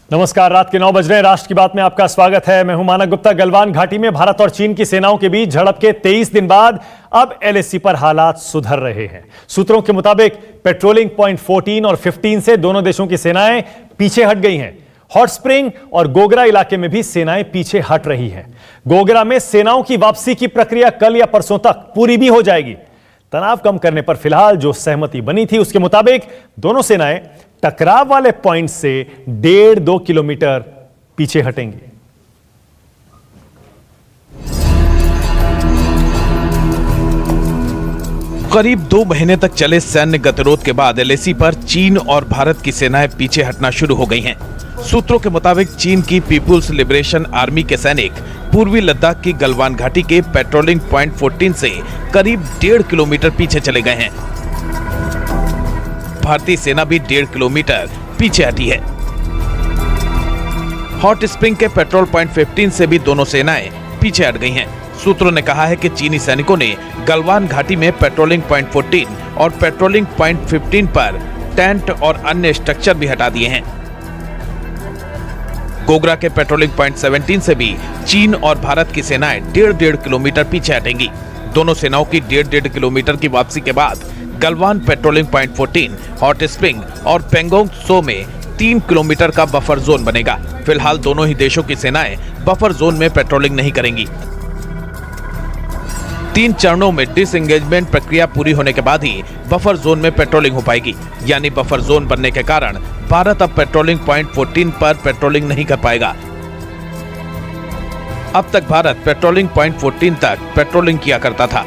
नमस्कार, रात के 9 बज रहे हैं। राष्ट्र की बात में आपका स्वागत है। मैं हूं मानक गुप्ता। गलवान घाटी में भारत और चीन की सेनाओं के बीच झड़प के 23 दिन बाद अब एलएसी पर हालात सुधर रहे हैं। सूत्रों के मुताबिक पेट्रोलिंग पॉइंट 14 और 15 से दोनों देशों की सेनाएं पीछे हट गई हैं। हॉट स्प्रिंग और गोगरा इलाके में भी सेनाएं पीछे हट रही हैं। गोगरा में सेनाओं की वापसी की प्रक्रिया कल या परसों तक पूरी भी हो जाएगी। तनाव कम करने पर फिलहाल जो सहमति बनी थी उसके मुताबिक दोनों सेनाएं टकराव वाले पॉइंट से 1.5-2 किलोमीटर पीछे हटेंगी। करीब 2 महीने तक चले सैन्य गतिरोध के बाद एलएसी पर चीन और भारत की सेनाएं पीछे हटना शुरू हो गई हैं। सूत्रों के मुताबिक चीन की पीपुल्स लिबरेशन आर्मी के सैनिक पूर्वी लद्दाख की गलवान घाटी के पेट्रोलिंग पॉइंट 14 से करीब 1.5 किलोमीटर पीछे चले गए हैं। भारतीय सेना भी 1.5 किलोमीटर पीछे हटी है। हॉट स्प्रिंग के पेट्रोल पॉइंट 15 से भी दोनों सेनाएं पीछे हट गई हैं। सूत्रों ने कहा है कि चीनी सैनिकों ने गलवान घाटी में पेट्रोलिंग पॉइंट 14 और पेट्रोलिंग पॉइंट 15 पर टेंट और अन्य स्ट्रक्चर भी हटा दिए हैं। गोगरा के पेट्रोलिंग पॉइंट 17 से भी चीन और भारत की सेनाएं 1.5 किलोमीटर पीछे हटेंगी। दोनों सेनाओं की 1.5 किलोमीटर की वापसी के बाद Galwan patrolling point 14, hot spring और पेंगोंग त्सो में 3 किलोमीटर का बफर जोन बनेगा। फिलहाल दोनों ही देशों की सेनाएं बफर जोन में पेट्रोलिंग नहीं करेंगी। 3 चरणों में डिसएंगेजमेंट प्रक्रिया पूरी होने के बाद ही बफर जोन में पेट्रोलिंग हो पाएगी। यानी बफर जोन बनने के कारण भारत अब पेट्रोलिंग पॉइंट 14 पर पेट्रोलिंग नहीं कर पाएगा। अब तक भारत पेट्रोलिंग पॉइंट 14 तक पेट्रोलिंग किया करता था।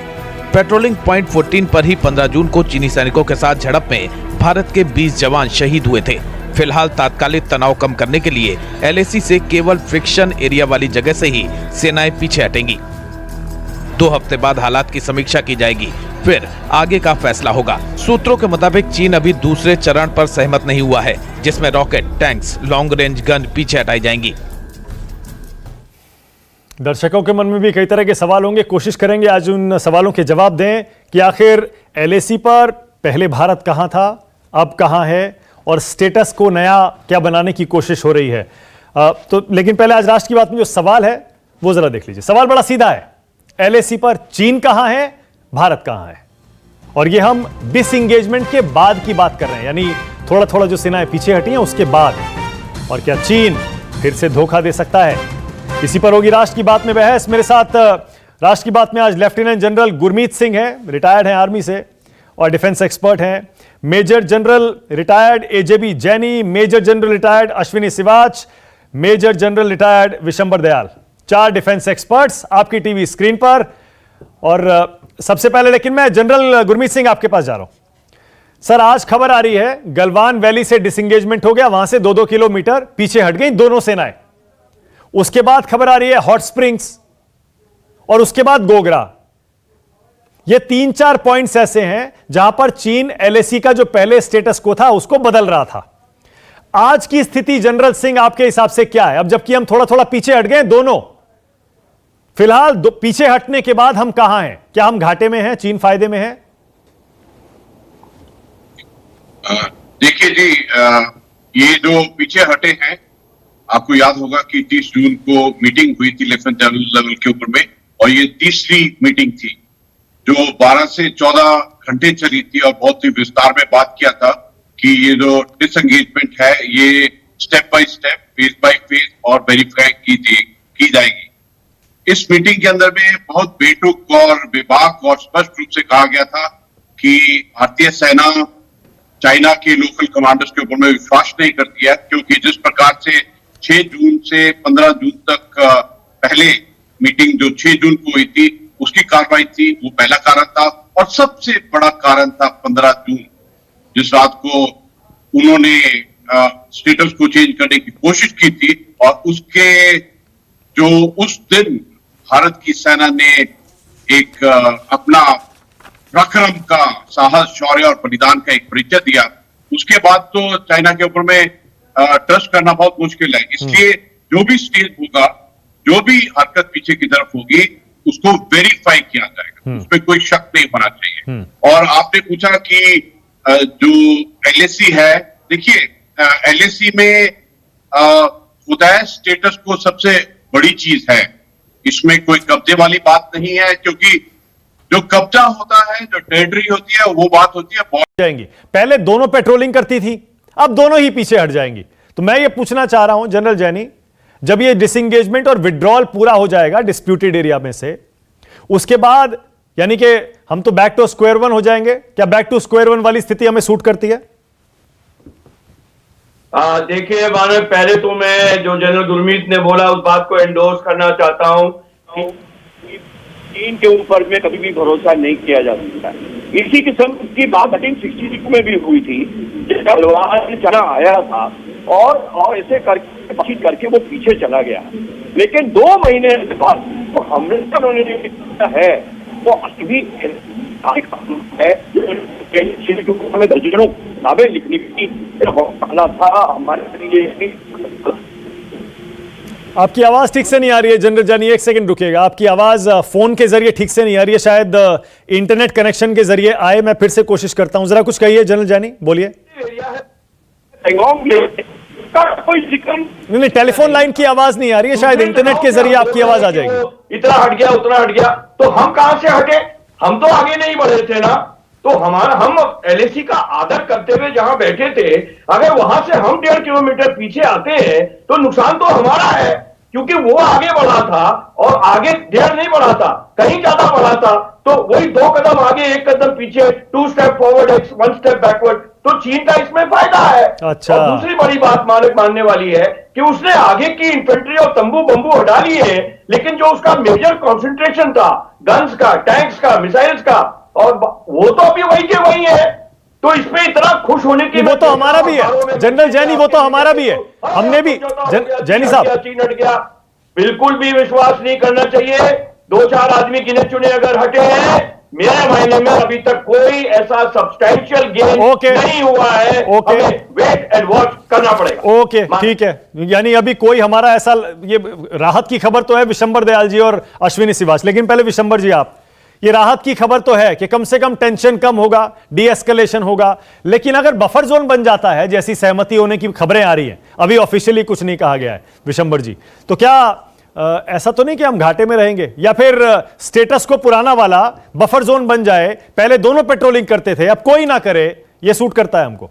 पेट्रोलिंग पॉइंट 14 पर ही 15 जून को चीनी सैनिकों के साथ झड़प में भारत के 20 जवान शहीद हुए थे। फिलहाल तात्कालिक तनाव कम करने के लिए एलएसी से केवल फ्रिक्शन एरिया वाली जगह से ही सेनाएं पीछे हटेंगी। 2 हफ्ते बाद हालात की समीक्षा की जाएगी, फिर आगे का फैसला होगा। सूत्रों के मुताबिक चीन अभी दूसरे चरण पर सहमत नहीं हुआ है, जिसमें rocket, tanks, long range gun पीछे हटाई जाएंगी। दर्शकों के मन में भी कई तरह के सवाल होंगे। कोशिश करेंगे आज उन सवालों के जवाब दें कि आखिर एलएसी पर पहले भारत कहां था, अब कहां है और स्टेटस को नया क्या बनाने की कोशिश हो रही है। लेकिन पहले आज राष्ट्र की बात में जो सवाल है वो जरा देख लीजिए। सवाल बड़ा सीधा है, एलएसी पर चीन कहां है, भारत कहां है। और ये हम डिसएंगेजमेंट के बाद की बात कर रहे हैं, यानी थोड़ा थोड़ा जो सेनाएं पीछे हटी हैं उसके बाद। और क्या चीन फिर से धोखा दे सकता है? इसी पर होगी राष्ट्र की बात में बहस। मेरे साथ राष्ट्र की बात में आज लेफ्टिनेंट जनरल गुरमीत सिंह हैं, रिटायर्ड हैं आर्मी से और डिफेंस एक्सपर्ट हैं। Major general retired AJB Jaini, major general retired Ashwini Siwach, major general retired Vishambar Dayal. 4 defence experts आपकी टीवी स्क्रीन पर। और सबसे पहले लेकिन मैं जनरल गुरमीत सिंह आपके पास जा रहा हूं। सर, आज खबर आ रही है गलवान वैली से डिसएंगेजमेंट हो गया, वहां से 2-2 किलोमीटर पीछे हट गई दोनों सेनाएं। उसके बाद खबर आ रही है हॉट स्प्रिंग्स और उसके बाद गोगरा। ये 3-4 पॉइंट्स ऐसे हैं जहां पर चीन एलएसी का जो पहले स्टेटस को था उसको बदल रहा था। आज की स्थिति जनरल सिंह आपके हिसाब से क्या है? अब जबकि हम थोड़ा थोड़ा पीछे हट गए दोनों, फिलहाल पीछे हटने के बाद हम कहां हैं? क्या हम घाटे में हैं, चीन फायदे में है? देखिए जी, ये जो पीछे हटे हैं, आपको याद होगा कि 30 जून को मीटिंग हुई थी लेफ्टिनेंट जनरल लेवल के ऊपर में, और ये तीसरी मीटिंग थी जो 12 से 14 घंटे चली थी और बहुत ही विस्तार में बात किया था कि ये जो डिसएंगेजमेंट है ये step by step, phase by phase और वेरीफाई की जाएगी। इस मीटिंग के अंदर में बहुत बेटुक और बेबाक और स्पष्ट रूप से कहा गया था कि भारतीय सेना चाइना के लोकल कमांडर्स के ऊपर में विश्वास नहीं करती है, क्योंकि जिस प्रकार से 6 जून से 15 जून तक पहले मीटिंग जो 6 जून को हुई थी उसकी कार्रवाई थी, वो पहला कारण था। और सबसे बड़ा कारण था 15 जून, जिस रात को उन्होंने स्टेटस को चेंज करने की कोशिश की थी और उसके जो उस दिन भारत की सेना ने एक अपना पराक्रम का, साहस, शौर्य और बलिदान का एक परिचय दिया। उसके बाद तो चाइना के ऊपर में ट्रस्ट करना बहुत मुश्किल है। इसलिए जो भी स्टेज होगा, जो भी हरकत पीछे की तरफ होगी, उसको वेरीफाई किया जाएगा, उसमें कोई शक नहीं होना चाहिए। और आपने पूछा कि जो एलएसी है, देखिए एलएसी में खुदा स्टेटस को सबसे बड़ी चीज है, इसमें कोई कब्जे वाली बात नहीं है, क्योंकि जो कब्जा होता है, जो टेरिटरी होती है, वो बात होती है जाएंगी। पहले दोनों पेट्रोलिंग करती थी, अब दोनों ही पीछे हट जाएंगी। तो मैं ये पूछना चाह रहा हूं जनरल जैनी, जब ये डिसएंगेजमेंट और विड्रॉल पूरा हो जाएगा डिस्प्यूटेड एरिया में से, उसके बाद यानी कि हम तो बैक टू स्क्वायर वन हो जाएंगे, क्या बैक टू स्क्वायर वन वाली स्थिति हमें सूट करती है? देखिए मानव, पहले तो मैं जो जनरल गुरमीत ने बोला उस बात को एंडोर्स करना चाहता हूं। चीन के ऊपर में कभी भी भरोसा नहीं किया जा सकता। इसी किस्म की बात 1966 में भी हुई थी, जब तलवार चला आया था और ऐसे करके बातचीत करके वो पीछे चला गया, लेकिन 2 महीने बाद तो हमने है वो अभी है दर्जनों किताबें लिखनी था हमारे लिए। आपकी आवाज ठीक से नहीं आ रही है जनरल जानी, एक सेकंड रुकिएगा। आपकी आवाज फोन के जरिए ठीक से नहीं आ रही है, शायद इंटरनेट कनेक्शन के जरिए आए। मैं फिर से कोशिश करता हूं, जरा कुछ कहिए जनरल जानी, बोलिए। कोई जिक्र नहीं, टेलीफोन लाइन की आवाज नहीं आ रही है, शायद इंटरनेट के जरिए आपकी आवाज आ जाएगी। इतना हट गया उतना हट गया, तो हम कहां से हटे? हम तो आगे नहीं बढ़े थे ना। तो हम एलएसी का आदर करते हुए जहां बैठे थे, अगर वहां से हम 1.5 किलोमीटर पीछे आते हैं तो नुकसान तो हमारा है, क्योंकि वो आगे बढ़ा था और आगे 1.5 नहीं बढ़ा था, कहीं ज्यादा बढ़ा था। तो वही 2 कदम आगे 1 कदम पीछे, 2 स्टेप फॉरवर्ड 1 स्टेप बैकवर्ड। तो चीन का इसमें फायदा है। अच्छा। और दूसरी बड़ी बात मानक मानने वाली है कि उसने आगे की इंफेंट्री और तंबू बंबू हटा लिए हैं, लेकिन जो उसका मेजर कंसंट्रेशन था गन्स का, टैंक्स का, मिसाइल्स का, और वो तो अभी वही के वही है। तो इसमें इतना खुश होने की वो तो हमारा भी है जनरल जैनी, वो तो हमारा भी है। हमने भी जैनी साहब, चीन हट गया, बिल्कुल भी विश्वास नहीं करना चाहिए। 2-4 आदमी गिने चुने अगर हटे हैं, मेरे मायने में अभी तक कोई ऐसा सब्सटैंशियल गेन नहीं हुआ है। हमें वेट एंड वॉच करना पड़ेगा। ओके, ठीक है। यानी अभी कोई हमारा ऐसा, ये राहत की खबर तो है विशंबर दयाल जी और अश्विनी सिवाच, लेकिन पहले विशंबर जी आप, ये राहत की खबर तो है कि कम से कम टेंशन कम होगा, डी एस्केलेशन होगा, लेकिन अगर बफर जोन बन जाता है जैसी सहमति होने की खबरें आ रही हैं, अभी ऑफिशियली कुछ नहीं कहा गया है विशंबर जी, तो क्या ऐसा तो नहीं कि हम घाटे में रहेंगे, या फिर स्टेटस को पुराना वाला बफर जोन बन जाए, पहले दोनों पेट्रोलिंग करते थे अब कोई ना करे, ये सूट करता है हमको?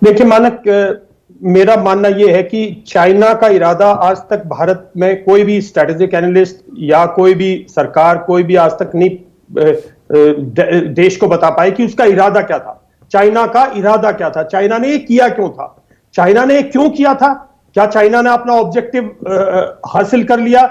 देखिए मानक, मेरा मानना यह है कि चाइना का इरादा आज तक भारत में कोई भी स्ट्रेटेजिक एनालिस्ट या कोई भी सरकार, कोई भी आज तक नहीं देश को बता पाए कि उसका इरादा क्या था। चाइना का इरादा क्या था, चाइना ने ये किया क्यों था, चाइना ने क्यों किया था, क्या चाइना ने अपना ऑब्जेक्टिव हासिल कर लिया?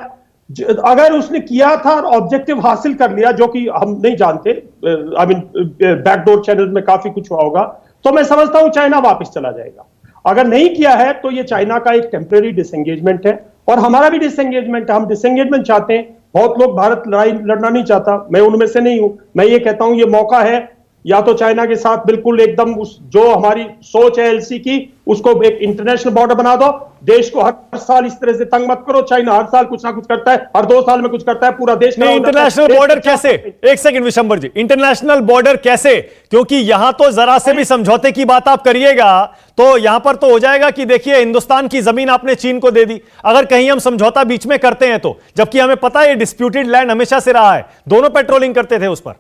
अगर उसने किया था और ऑब्जेक्टिव हासिल कर लिया, जो कि हम नहीं जानते, आई मीन बैकडोर चैनल में काफी कुछ हुआ होगा, तो मैं समझता हूं चाइना वापस चला जाएगा। अगर नहीं किया है तो ये चाइना का एक टेम्परेरी डिसएंगेजमेंट है, और हमारा भी डिसएंगेजमेंट है। हम डिसएंगेजमेंट चाहते हैं। बहुत लोग भारत लड़ाई लड़ना नहीं चाहता, मैं उनमें से नहीं हूं। मैं ये कहता हूं ये मौका है, या तो चाइना के साथ बिल्कुल एकदम उस जो हमारी सोच है एलसी की, उसको एक इंटरनेशनल बॉर्डर बना दो। देश को हर साल इस तरह से तंग मत करो। चाइना हर साल कुछ ना कुछ करता है, हर 2 साल में कुछ करता है, पूरा देश नहीं। इंटरनेशनल बॉर्डर कैसे? एक सेकंड विशंबर जी, इंटरनेशनल बॉर्डर कैसे? क्योंकि यहां तो जरा से भी समझौते की बात आप करिएगा तो यहां पर तो हो जाएगा कि देखिए हिंदुस्तान की जमीन आपने चीन को दे दी, अगर कहीं हम समझौता बीच में करते हैं तो, जबकि हमें पता है डिस्प्यूटेड लैंड हमेशा से रहा है, दोनों पेट्रोलिंग करते थे उस पर।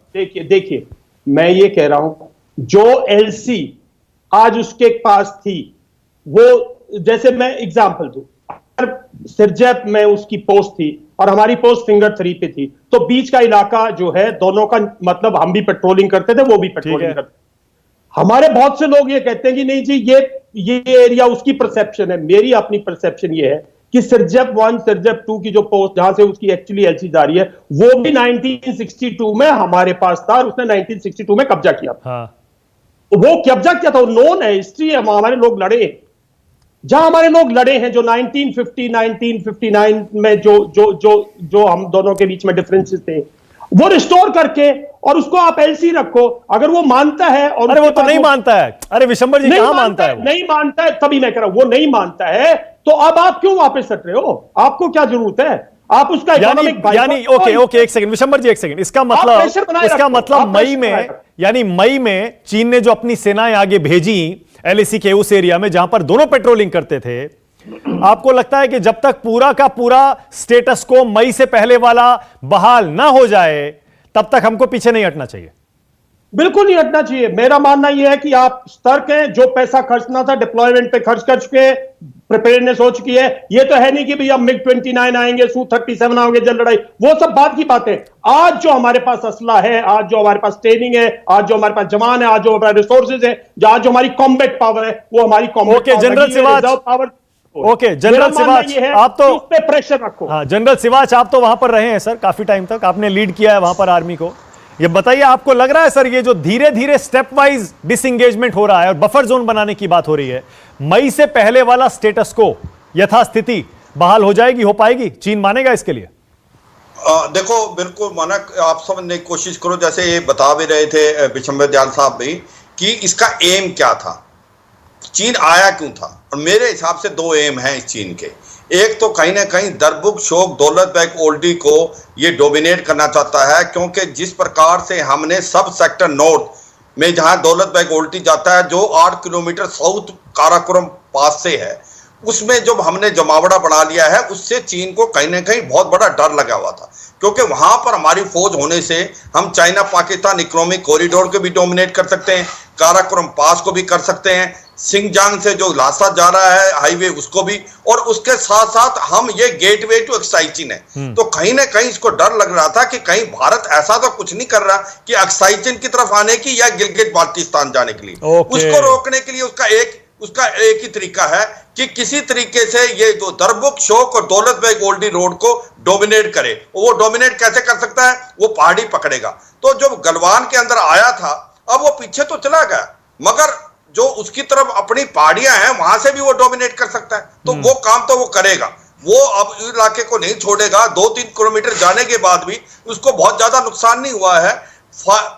देखिए मैं ये कह रहा हूं, जो एलसी आज उसके पास थी, वो जैसे मैं एग्जांपल दूं, सिरजैप में उसकी पोस्ट थी और हमारी पोस्ट फिंगर 3 पे थी, तो बीच का इलाका जो है दोनों का, मतलब हम भी पेट्रोलिंग करते थे, वो भी पेट्रोलिंग करते थे। हमारे बहुत से लोग ये कहते हैं कि नहीं जी ये एरिया, उसकी परसेप्शन है। मेरी अपनी परसेप्शन ये है कि सिरजैप 1 सिरजैप 2 की जो पोस्ट जहां से उसकी एक्चुअली एलसी जा रही है, वो भी 1962 में हमारे पास था और उसने 1962 में कब्जा किया। हाँ। वो कब्जा किया था, नोन है, हिस्ट्री है। हमारे लोग लड़े, जहां हमारे लोग लड़े हैं, जो 1950 1959 में जो हम दोनों के बीच में डिफरेंसेस थे, वो रिस्टोर करके, और उसको आप एलसी रखो। अगर वो मानता है, और अरे वो तो नहीं मानता है। अरे विशंबर जी कहां मानता है? नहीं मानता है, तभी मैं कह रहा हूं वो नहीं मानता है, तो अब आप क्यों वापस हट रहे हो? आपको क्या जरूरत है? आप उसका यानी ओके एक सेकंड विशंबर जी, एक सेकंड। इसका मतलब मई में, यानी मई में चीन ने जो अपनी सेनाएं आगे भेजी, एलएसी के उस एरिया में जहां पर दोनों पेट्रोलिंग करते थे, आपको लगता है कि जब तक पूरा का पूरा स्टेटस को मई से पहले वाला बहाल ना हो जाए तब तक हमको पीछे नहीं हटना चाहिए? बिल्कुल नहीं हटना चाहिए। मेरा मानना यह है कि आप सतर्क हैं, जो पैसा खर्चना था डिप्लॉयमेंट पे खर्च कर चुके हैं, प्रिपेयरनेस हो चुकी है। ये तो है नहीं कि भैया मिग 29 आएंगे, Su-37 आओगे, जल लड़ाई, वो सब बात की बातें। आज जो हमारे पास असला है, आज जो हमारे पास ट्रेनिंग है, आज जो हमारे पास जवान है, आज जो हमारे रिसोर्सेज है, आज जो हमारी कॉम्बैट पावर है, वो हमारी okay general Siwach, okay general Siwach, आप तो उस पे प्रेशर रखो। हाँ जनरल सिवाच, आप तो वहां पर रहे हैं सर काफी टाइम तक, आपने लीड किया है वहां पर आर्मी को। ये बताइए, आपको लग रहा है सर ये जो धीरे धीरे स्टेप वाइज डिसएंगेजमेंट हो रहा है और बफर जोन बनाने की बात हो रही है, मई से पहले वाला स्टेटस को यथास्थिति बहाल हो जाएगी, हो पाएगी? चीन मानेगा इसके लिए? देखो बिल्कुल माना, आप समझने की कोशिश करो, जैसे ये बता भी रहे थे विशंबर दयाल साहब भी कि इसका एम क्या था, चीन आया क्यों था। और मेरे हिसाब से दो एम हैं इस चीन के। एक तो कहीं ना कहीं दरबुक शोक दौलत बेग ओल्डी को ये डोमिनेट करना चाहता है, क्योंकि जिस प्रकार से हमने सब सेक्टर नॉर्थ में जहां दौलत बेग ओल्डी जाता है, जो 8 किलोमीटर साउथ काराकोरम पास से है, उसमें जब हमने जमावड़ा बढ़ा लिया है, उससे चीन को कहीं ना कहीं बहुत बड़ा डर लगा हुआ था, क्योंकि वहां पर हमारी फौज होने से हम चाइना पाकिस्तान इकोनॉमिक कॉरिडोर को भी डोमिनेट कर सकते हैं, काराकोरम पास को भी कर सकते हैं, सिंगजांग से जो लासा जा रहा है हाईवे उसको भी, और उसके साथ साथ हम ये गेटवे टू एक्साई चीन है। तो कहीं ना कहीं इसको डर लग रहा था कि कहीं भारत ऐसा तो कुछ नहीं कर रहा कि एक्साई चीन की तरफ आने की या गिलगित बाल्टिस्तान जाने के लिए। उसको रोकने के लिए उसका एक ही तरीका है कि किसी तरीके से ये जो दरबुक शोक और दौलत बेग ओल्डी रोड को डोमिनेट करे। वो डोमिनेट कैसे कर सकता है? वो पहाड़ी पकड़ेगा। तो जो गलवान के अंदर आया था, अब वो पीछे तो चला गया, मगर जो उसकी तरफ अपनी पहाड़ियां हैं वहां से भी वो डोमिनेट कर सकता है। तो वो काम तो वो करेगा, वो अब इलाके को नहीं छोड़ेगा। 2-3 किलोमीटर जाने के बाद भी उसको बहुत ज्यादा नुकसान नहीं हुआ है।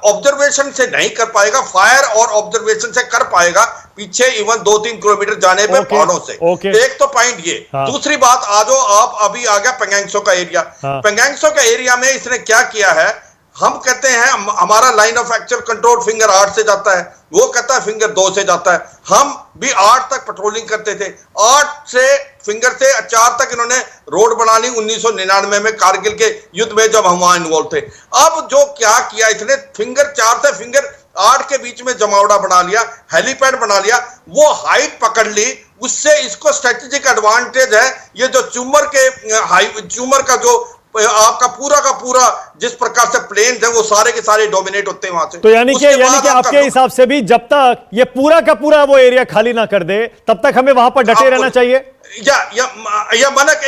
ऑब्जर्वेशन से नहीं कर पाएगा, फायर और ऑब्जर्वेशन से कर पाएगा पीछे इवन 2-3 किलोमीटर जाने पे पहाड़ों से। एक तो पॉइंट ये। दूसरी बात, आ जाओ आप, अभी आ गया पेंगेंगसो का एरिया। पेंगेंगसो का एरिया में इसने क्या किया है, हम कहते हैं हमारा line of actual control finger 8 से जाता है, वो कहता है फिंगर 2 से जाता है। हम भी 8 तक पेट्रोलिंग करते थे, 8 से फिंगर से 4 तक इन्होंने रोड बना ली 1999 में कारगिल के युद्ध में, जब हम वहां इन्वॉल्व थे। अब जो क्या किया इसने, फिंगर 4 से फिंगर 8 के बीच में जमावड़ा बना लिया, हेलीपैड बना लिया, वो हाइट पकड़ ली। उससे इसको स्ट्रेटेजिक एडवांटेज है। ये जो चूमर का जो आपका पूरा जिस प्रकार से प्लेन्स है वो सारे के सारे डोमिनेट होते हैं वहां से। तो यानी कि आपके हिसाब से भी जब तक ये पूरा का पूरा वो एरिया खाली ना कर दे तब तक हमें वहां पर डटे रहना चाहिए। या मनक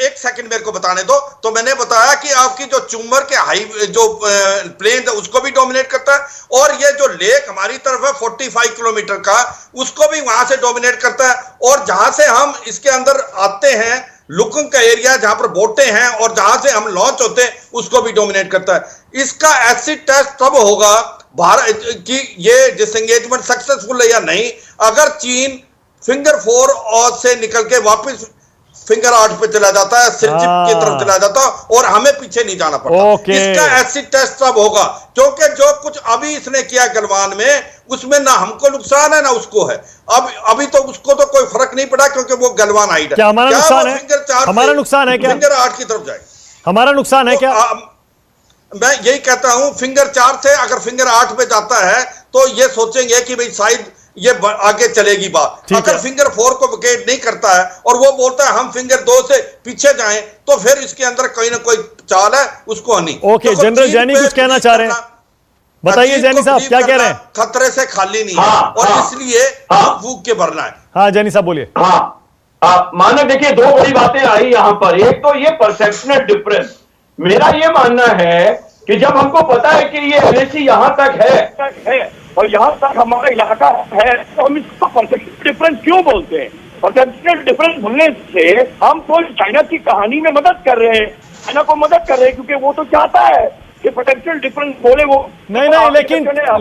एक सेकंड मेरे को बताने दो। तो मैंने बताया कि आपकी जो चूमर के जो प्लेन है उसको भी डोमिनेट करता है, और ये जो लेक हमारी तरफ है 45 किलोमीटर का, उसको भी वहां से डोमिनेट करता है। और जहां से हम इसके अंदर आते हैं, लुकुंग का एरिया जहां पर बोटें हैं और जहां से हम लॉन्च होते हैं, उसको भी डोमिनेट करता है। इसका एसिड टेस्ट तब होगा भारत की ये डिसएंगेजमेंट सक्सेसफुल है या नहीं, अगर चीन फिंगर 4 और से निकल के वापस फिंगर 8 पे चला जाता है, सिरचिप की तरफ चला जाता है, और हमें पीछे नहीं जाना पड़ता। इसका एसिड टेस्ट तब होगा, क्योंकि जो कुछ अभी इसने किया गलवान में, उसमें ना हमको नुकसान है ना उसको है। अभी तो उसको तो कोई फर्क नहीं पड़ा, क्योंकि वो गलवान हाइट है। क्या हमारा नुकसान है? हमारा नुकसान है क्या? फिंगर 8 की तरफ जाए, हमारा नुकसान है क्या? मैं यही कहता हूं, फिंगर 4 से अगर फिंगर 8 पे जाता है तो ये सोचेंगे कि भाई शायद ये आगे चलेगी बात। अगर फिंगर 4 को विकेट नहीं करता है और वो बोलता है हम फिंगर 2 से पीछे जाएं, तो फिर इसके अंदर कोई ना कोई चाल है, उसको नहीं। ओके, जनरल जैनी कुछ कहना चाह रहे हैं, बताइए जैनी साहब क्या कह रहे हैं? खतरे से खाली नहीं है, और इसलिए फूक के भरना है। हाँ जैनी साहब बोलिए। मानक देखिए, 2 बड़ी बातें आई यहाँ पर। एक तो ये परसेप्शनल डिफरेंस। मेरा ये मानना है कि जब हमको पता है कि ये एलएसी यहां तक है और यहाँ तक हमारा इलाका है, तो हम इसको परसेप्शनल डिफरेंस क्यों बोलते हैं? परसेप्शनल डिफरेंस बोलने से हम तो चाइना की कहानी में मदद कर रहे हैं, चाइना को मदद कर रहे हैं, क्योंकि वो तो चाहता है ये पोटेंशियल डिफरेंस बोले वो नहीं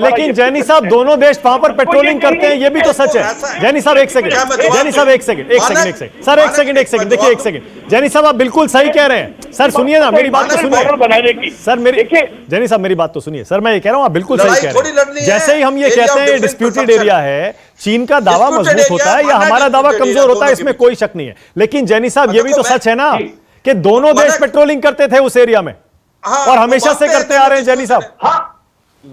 लेकिन जैनी साहब दोनों देश वहां पर पेट्रोलिंग करते हैं, ये भी तो सच है। जैनी साहब एक सेकंड, जैनी साहब एक सेकंड सर, एक सेकंड देखिए, एक सेकंड जैनी साहब आप बिल्कुल सही कह रहे हैं सर। सुनिए ना, मेरी बात तो सुनिए सर, मेरी जैनी साहब मेरी बात तो सुनिए सर। मैं ये कह रहा हूं आप बिल्कुल सही कह रहे हैं। जैसे ही हम ये कहते हैं डिस्प्यूटेड एरिया है, चीन का दावा मजबूत होता है या हमारा दावा कमजोर होता है, इसमें कोई शक नहीं है। लेकिन जैनी साहब ये भी तो सच है ना कि दोनों देश पेट्रोलिंग करते थे उस एरिया में, और हमेशा से करते आ रहे हैं जैनी साहब।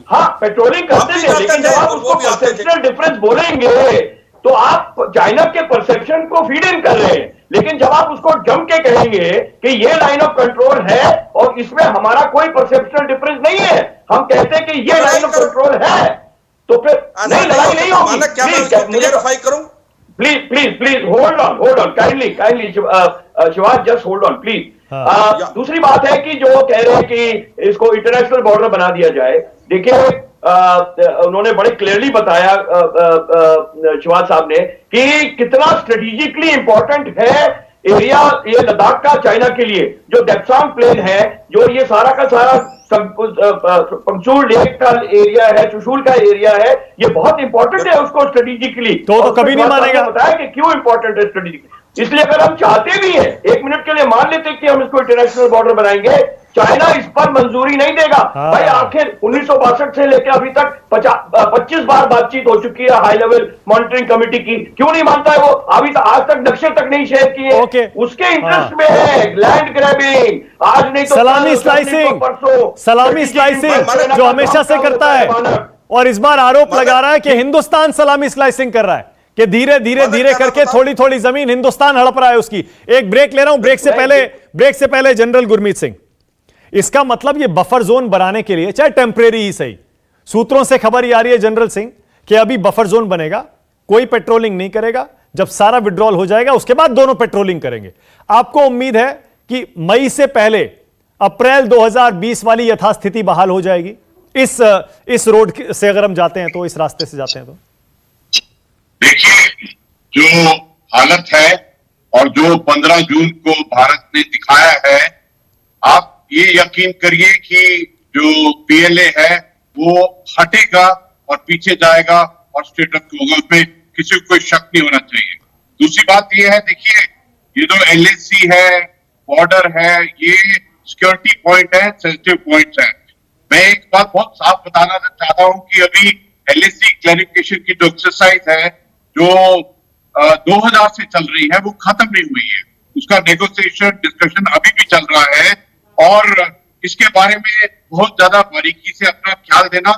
हाँ पेट्रोलिंग करते थे, लेकिन जब आप उसको परसेप्शनल डिफरेंस बोलेंगे तो आप चाइना के परसेप्शन को फीड इन कर रहे हैं। लेकिन जब आप उसको जम के कहेंगे कि ये लाइन ऑफ कंट्रोल है और इसमें हमारा कोई परसेप्शनल डिफरेंस नहीं है, हम कहते हैं कि ये लाइन ऑफ कंट्रोल है, तो फिर नहीं, लड़ाई नहीं होगी। प्लीज होल्ड ऑन काइंडली शिवाज, जस्ट होल्ड ऑन प्लीज। दूसरी बात है कि जो कह रहे हैं कि इसको इंटरनेशनल बॉर्डर बना दिया जाए, देखिए उन्होंने बड़े क्लियरली बताया शिवाज साहब ने कि कितना स्ट्रेटेजिकली इंपॉर्टेंट है एरिया ये लद्दाख का चाइना के लिए। जो डेप्सांग प्लेन है, जो ये सारा का सारा पंगचूल लेक का एरिया है, चुशूल का एरिया है, ये बहुत इंपॉर्टेंट है उसको स्ट्रेटेजिकली। तो कभी नहीं मानेगा, बताया कि क्यों इंपॉर्टेंट है स्ट्रेटेजिकली। इसलिए अगर हम चाहते भी हैं, एक मिनट के लिए मान लेते कि हम इसको इंटरनेशनल बॉर्डर बनाएंगे, चाइना इस पर मंजूरी नहीं देगा। भाई आखिर 1962 से लेकर अभी तक 25 बार बातचीत हो चुकी है हाई लेवल मॉनिटरिंग कमेटी की, क्यों नहीं मानता है वो? अभी तक आज तक नक्शे तक नहीं शेयर किए। उसके इंटरेस्ट में है लैंड ग्रैबिंग, आज नहीं तो सलामी स्लाइसिंग जो हमेशा से करता है, और इस बार आरोप लगा रहा है कि हिंदुस्तान सलामी स्लाइसिंग कर रहा है, कि धीरे धीरे करके थोड़ी थोड़ी जमीन हिंदुस्तान हड़प रहा है उसकी। एक ब्रेक ले रहा हूं, ब्रेक से पहले जनरल गुरमीत सिंह, इसका मतलब ये बफर जोन बनाने के लिए, चाहे टेम्परेरी ही सही, सूत्रों से खबर ये आ रही है जनरल सिंह कि अभी बफर जोन बनेगा, कोई पेट्रोलिंग नहीं करेगा, जब सारा विड्रॉल हो जाएगा उसके बाद दोनों पेट्रोलिंग करेंगे। आपको उम्मीद है कि मई से पहले अप्रैल 2020 वाली यथास्थिति बहाल हो जाएगी इस रोड से, अगर हम जाते हैं तो, इस रास्ते से जाते हैं तो? देखिए, जो हालत है और जो 15 जून को भारत ने दिखाया है, आप ये यकीन करिए कि जो पीएलए है वो हटेगा और पीछे जाएगा और स्टेटस को होगा, उसमें किसी को कोई शक नहीं होना चाहिए। दूसरी बात ये है, देखिए ये जो एलएसी है, बॉर्डर है, ये सिक्योरिटी पॉइंट है, सेंसिटिव पॉइंट्स है। मैं एक बात बहुत साफ बताना चाहता हूं कि अभी एलएसी क्लैरिफिकेशन की जो एक्सरसाइज है, जो 2000 से चल रही है, वो खत्म नहीं हुई है। उसका नेगोशिएशन डिस्कशन अभी भी चल रहा है, और इसके बारे में बहुत ज्यादा बारीकी से अपना ख्याल देना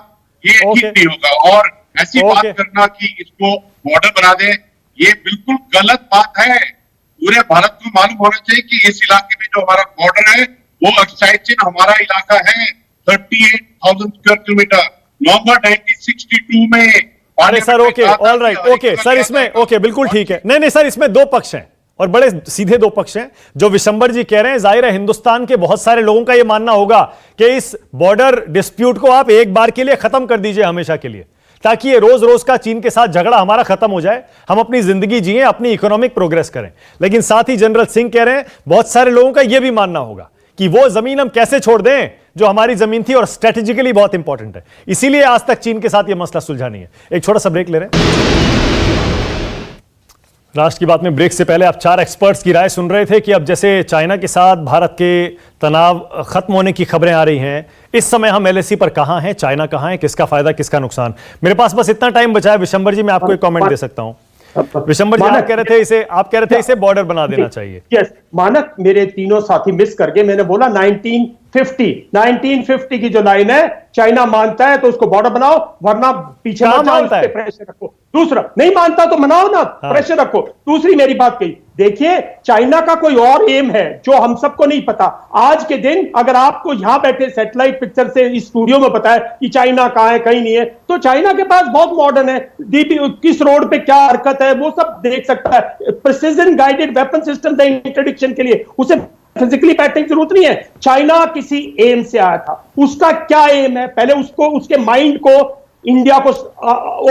ये ठीक नहीं होगा। और ऐसी बात करना कि इसको बॉर्डर बना दे, ये बिल्कुल गलत बात है। पूरे भारत को मालूम होना चाहिए कि इस इलाके में जो हमारा बॉर्डर है वो एक्साइज चिन्ह हमारा इलाका है, 38,000 स्क्वायर किलोमीटर। नवंबर 1962 में। अरे sir, okay, all right, okay sir, इसमें ओके बिल्कुल ठीक है। नहीं सर, इसमें दो पक्ष हैं और बड़े सीधे दो पक्ष हैं। जो विशंबर जी कह रहे हैं, जाहिर है हिंदुस्तान के बहुत सारे लोगों का यह मानना होगा कि इस बॉर्डर डिस्प्यूट को आप एक बार के लिए खत्म कर दीजिए, हमेशा के लिए, ताकि ये रोज रोज का चीन के साथ झगड़ा हमारा खत्म हो जाए, हम अपनी जिंदगी जिए, अपनी इकोनॉमिक प्रोग्रेस करें। लेकिन साथ ही जनरल सिंह कह रहे हैं, बहुत सारे लोगों का यह भी मानना होगा कि वो जमीन हम कैसे छोड़ दें जो हमारी जमीन थी और स्ट्रेटेजिकली बहुत इंपॉर्टेंट है। इसीलिए आज तक चीन के साथ यह मसला सुलझा नहीं है। एक छोटा सा ब्रेक ले रहे हैं। राष्ट्र की बात में ब्रेक से पहले आप 4 एक्सपर्ट्स की राय सुन रहे थे कि अब जैसे चाइना के साथ भारत के तनाव खत्म होने की खबरें आ रही हैं, इस समय हम एलएसी पर कहां हैं, चाइना कहां है, किसका फायदा किसका नुकसान। मेरे पास बस इतना टाइम बचा है। विशंबर जी, मैं आपको एक कॉमेंट दे सकता हूं। विशंबर जी, आप कह रहे थे इसे बॉर्डर बना देना चाहिए। यस, मानक मेरे तीनों साथी मिस कर गए। मैंने बोला 1950 की जो लाइन है, चाइना मानता है तो उसको बॉर्डर बनाओ, वरना पीछे मत जाओ, उस पे प्रेशर रखो। दूसरा, नहीं मानता तो मनाओ ना, प्रेशर रखो। दूसरी मेरी बात कही, देखिए चाइना का कोई और एम है जो हम सबको नहीं पता। आज के दिन अगर आपको यहां बैठे सैटेलाइट पिक्चर से इस स्टूडियो में पता है कि चाइना कहां है, कहीं नहीं है, तो चाइना के पास बहुत मॉडर्न है, किस रोड पे क्या हरकत है वो सब देख सकता है। Precision guided weapon system the interdiction के लिए उसे फिजिकली बैठने की जरूरत नहीं है। चाइना किसी एम से आया था, उसका क्या एम है, पहले उसको, उसके माइंड को इंडिया को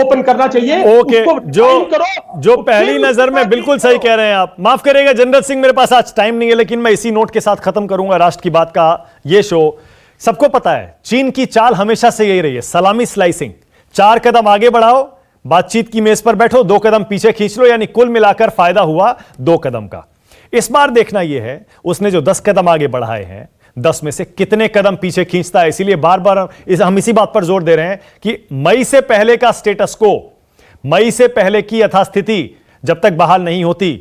ओपन करना चाहिए। ओके, जो पहली नजर में बिल्कुल सही कह रहे हैं आप। माफ करेगा जनरल सिंह, मेरे पास आज टाइम नहीं है, लेकिन मैं इसी नोट के साथ खत्म करूंगा राष्ट्र की बात का ये शो सबको पता है चीन की चाल हमेशा से यही रही है, सलामी स्लाइसिंग। 4 कदम आगे बढ़ाओ, बातचीत की मेज पर बैठो, 2 कदम पीछे खींच लो, यानी कुल मिलाकर फायदा हुआ 2 कदम का। इस बार देखना यह है उसने जो 10 कदम आगे बढ़ाए हैं, 10 में से कितने कदम पीछे खींचता है। इसीलिए बार बार हम इसी बात पर जोर दे रहे हैं कि मई से पहले का स्टेटस को, मई से पहले की यथास्थिति जब तक बहाल नहीं होती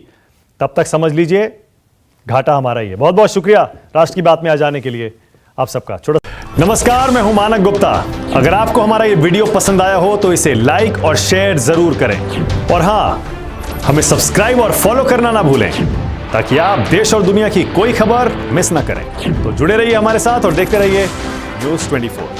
तब तक समझ लीजिए घाटा हमारा ही है। बहुत बहुत शुक्रिया राष्ट्र की बात में आ जाने के लिए आप सबका। छोड़ो, नमस्कार, मैं हूं मानक गुप्ता। अगर आपको हमारा ये वीडियो पसंद आया हो तो इसे लाइक और शेयर जरूर करें, और हां, हमें सब्सक्राइब और फॉलो करना ना भूलें ताकि आप देश और दुनिया की कोई खबर मिस ना करें। तो जुड़े रहिए हमारे साथ और देखते रहिए News 24।